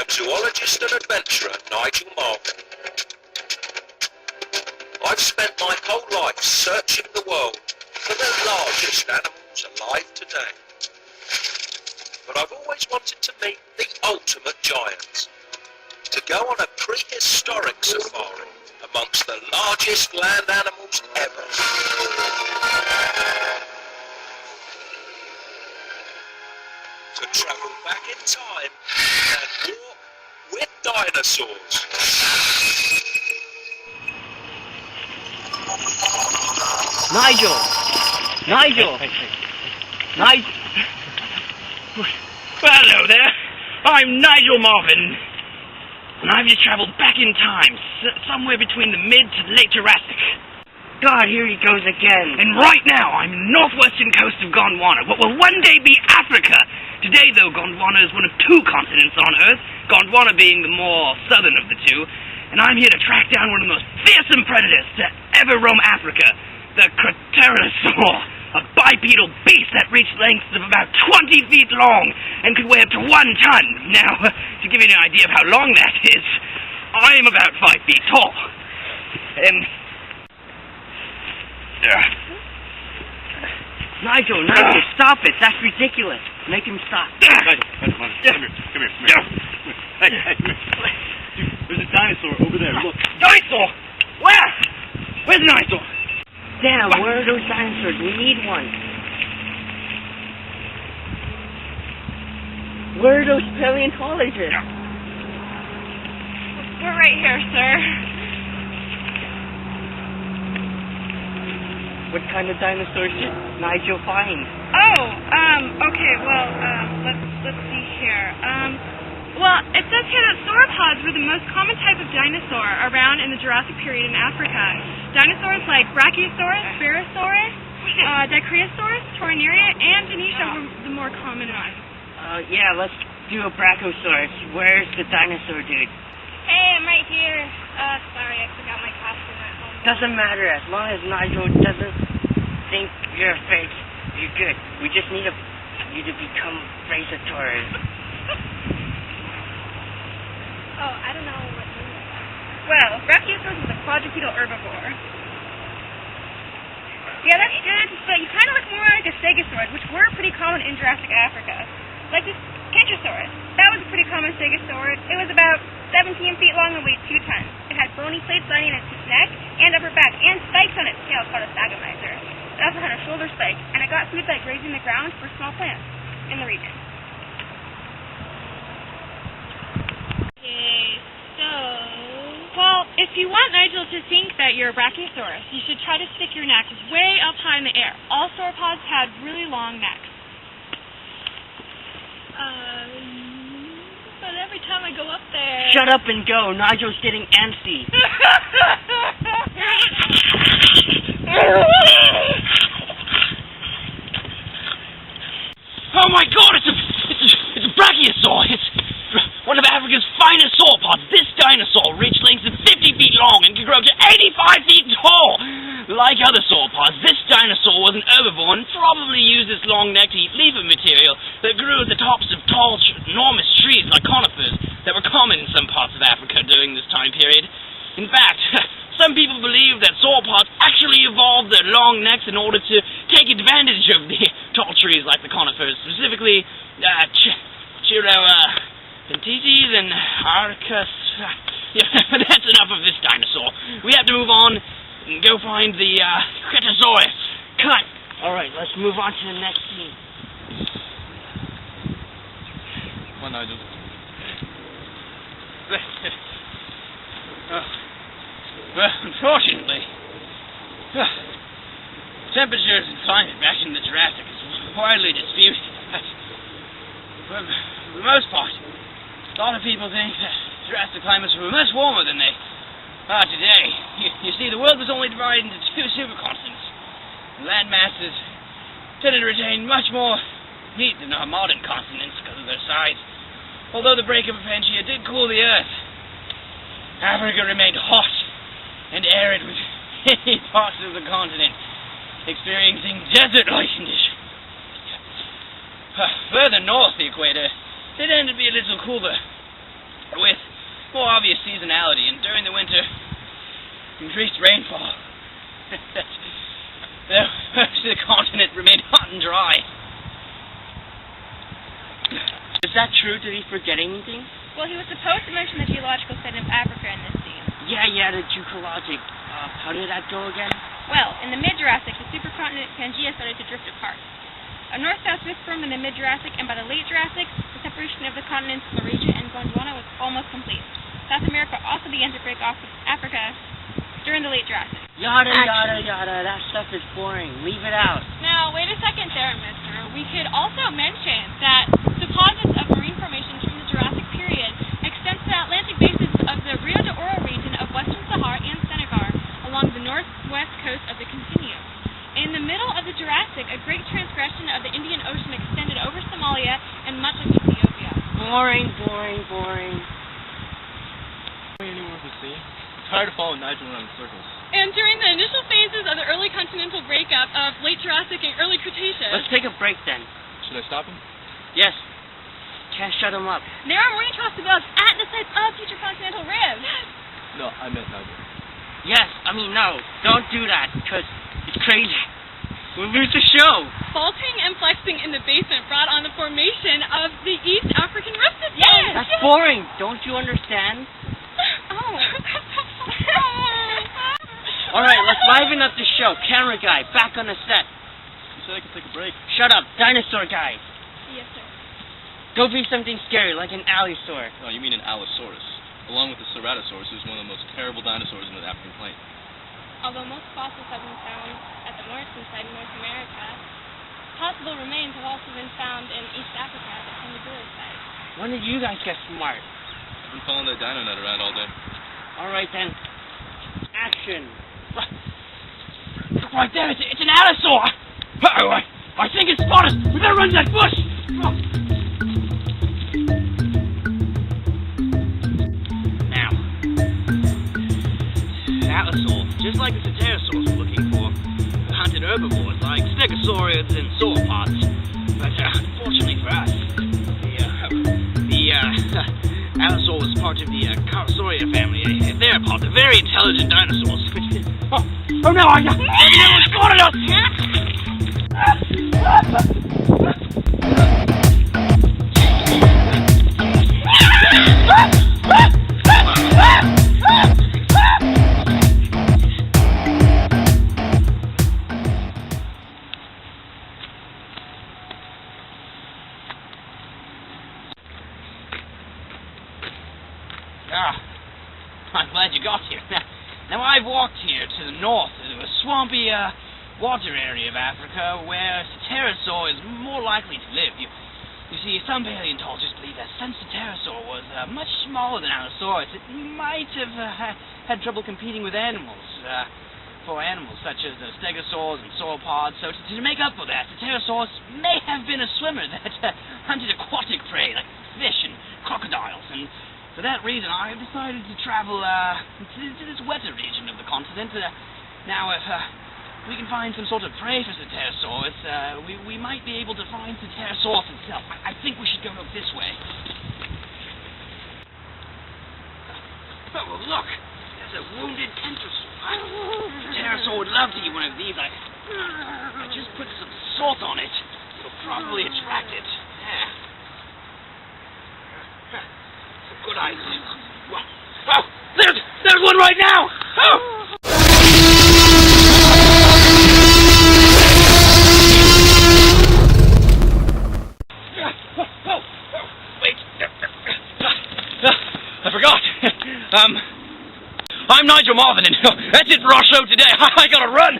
am zoologist and adventurer Nigel Marvin. I've spent my whole life searching the world for the largest animals alive today. But I've always wanted to meet the ultimate giants, to go on a prehistoric safari amongst the largest land animals ever. To travel back in time and walk with dinosaurs. Nigel! Nigel! Nigel! Well, hello there. I'm Nigel Marvin, and I've just traveled back in time, somewhere between the mid to late Jurassic. God, here he goes again. And right now, I'm northwestern coast of Gondwana, what will one day be Africa. Today, though, Gondwana is one of two continents on Earth, Gondwana being the more southern of the two, and I'm here to track down one of the most fearsome predators to ever roam Africa, the Pterosaur, a bipedal beast that reached lengths of about 20 feet long and could weigh up to 1 ton. Now, to give you an idea of how long that is, I am about 5 feet tall. Nigel, stop it. That's ridiculous. Make him stop. Nigel, come here. Hey, there's a dinosaur over there, look. Dinosaur! Where? Where's the dinosaur? Damn, where are those dinosaurs? We need one. Where are those paleontologists? We're right here, sir. What kind of dinosaurs did Nigel find? Oh, okay, well, let's see here. Well, it says here that sauropods were the most common type of dinosaur around in the Jurassic period in Africa. Dinosaurs like Brachiosaurus, Spherosaurus, Dicryosaurus, Torinaria, and Denisha were the more common ones. Yeah, let's do a Brachiosaurus. Where's the dinosaur dude? Hey, I'm right here. Sorry, I forgot my costume at home. Doesn't matter, as long as Nigel doesn't think you're fake, you're good. We just need you to become Brachiosaurus. Oh, I don't know what you mean. Well, Brachiosaurus is a quadrupedal herbivore. Yeah, that's good, but you kind of look more like a Stegosaurus, which were pretty common in Jurassic Africa. Like this Kentrosaurus. That was a pretty common Stegosaurus. It was about 17 feet long and weighed 2 tons. It had bony plates lining its neck and upper back, and spikes on its tail called a sagomizer. It also had a shoulder spike, and it got food by grazing the ground for small plants in the region. Okay, so... Well, if you want Nigel to think that you're a Brachiosaurus, you should try to stick your neck way up high in the air. All sauropods had really long necks. But every time I go up there... Shut up and go. Nigel's getting antsy. Oh my God! It's a Brachiosaur. It's one of Africa's finest sauropods. This dinosaur reached lengths of 50 feet long and could grow up to 85 feet tall. Like other sauropods, this dinosaur was an herbivore and probably used its long neck to eat leafy material that grew at the tops of tall, enormous trees like conifers that were common in some parts of Africa during this time period. In fact, some people believe that sauropods actually evolved their long necks in order to take advantage of the tall trees like the conifers, specifically Chirotentesies and Arcus. Yeah, but that's enough of this dinosaur. We have to move on and go find the Cretasaurus. Cut! Alright, let's move on to the next scene. Come on, Nigel. Well, unfortunately, temperatures and climate back in the Jurassic is widely disputed. But for the most part, a lot of people think that Jurassic climates were much warmer than they are today. You see, the world was only divided into 2 supercontinents. Land masses tended to retain much more heat than our modern continents because of their size. Although the breakup of Pangea did cool the Earth, Africa remained hot and arid with many parts of the continent experiencing desert-like conditions. Further north the equator, it tended to be a little cooler. with more obvious seasonality, and during the winter, increased rainfall. The continent remained hot and dry. Is that true? Did he forget anything? Well, he was supposed to mention the geological setting of Africa in this scene. Yeah, the geologic. How did that go again? Well, in the mid-Jurassic, the supercontinent Pangaea started to drift apart. A north-south rift formed in the mid-Jurassic, and by the late Jurassic, the separation of the continents Laurasia and Gondwana was almost complete. South America also began to break off with Africa during the late Jurassic. Yada. That stuff is boring. Leave it out. Now, wait a second there, mister. We could also mention that deposits of marine formations from the Jurassic period extend to the Atlantic basins of the Rio de Oro region of Western Sahara and Senegal along the northwest coast of the continuum. In the middle of the Jurassic, a great transgression of the Indian Ocean extended over Somalia and much of Ethiopia. Boring. Anyone to see? I'm tired of following Nigel around in circles. And during the initial phases of the early continental breakup of late Jurassic and early Cretaceous, Let's take a break then. Should I stop him? Yes. Can't shut him up. there are marine trust above at the sites of future continental ribs. No, I meant Nigel. Yes, no. Don't do that, because it's crazy. We'll lose the show. Faulting and flexing in the basement brought on the formation of the East African Rift System. Yes! That's boring. Don't you understand? Oh. All right, let's liven up the show. Camera guy, back on the set. You said I could take a break. Shut up, dinosaur guy. Yes, sir. Go be something scary, like an allosaur. No, you mean an Allosaurus. Along with the Ceratosaurus, who's one of the most terrible dinosaurs in the African plain. Although most fossils have been found at the Morrison site in North America, possible remains have also been found in East Africa at the Kandabula site. When did you guys get smart? I've been following that dino nut around all day. All right then. Action. Look right there, it's an allosaur! I think it's spotted! We better run to that bush! Now, allosaur, just like the pterosaurs we're looking for, hunted herbivores like stegosaurids and sauropods. But unfortunately for us, the allosaur was part of the Carosauria family, a theropod, a very intelligent dinosaurs. Oh no, everyone's spotted us! I'm glad you got here. Now I've walked here to the north of a swampy water area of Africa where pterosaur is more likely to live. You see, some paleontologists believe that since the pterosaur was much smaller than Allosaurus, it might have had trouble competing with animals, for animals such as the stegosaurs and sauropods. So to make up for that, the pterosaurus may have been a swimmer that hunted aquatic prey like fish and crocodiles. And for that reason, I've decided to travel to this wetter region of the continent. Now, if we can find some sort of prey for Pterosaurus, we might be able to find Pterosaurus itself. I think we should go this way. Oh, well, look! There's a wounded enterosaur. Pterosaur would love to eat one of these. I just put some salt on it. It'll probably attract it. Yeah. Good idea. Oh, there's one right now! Oh! Wait. I forgot. I'm Nigel Marvin, and that's it for our show today. I gotta run.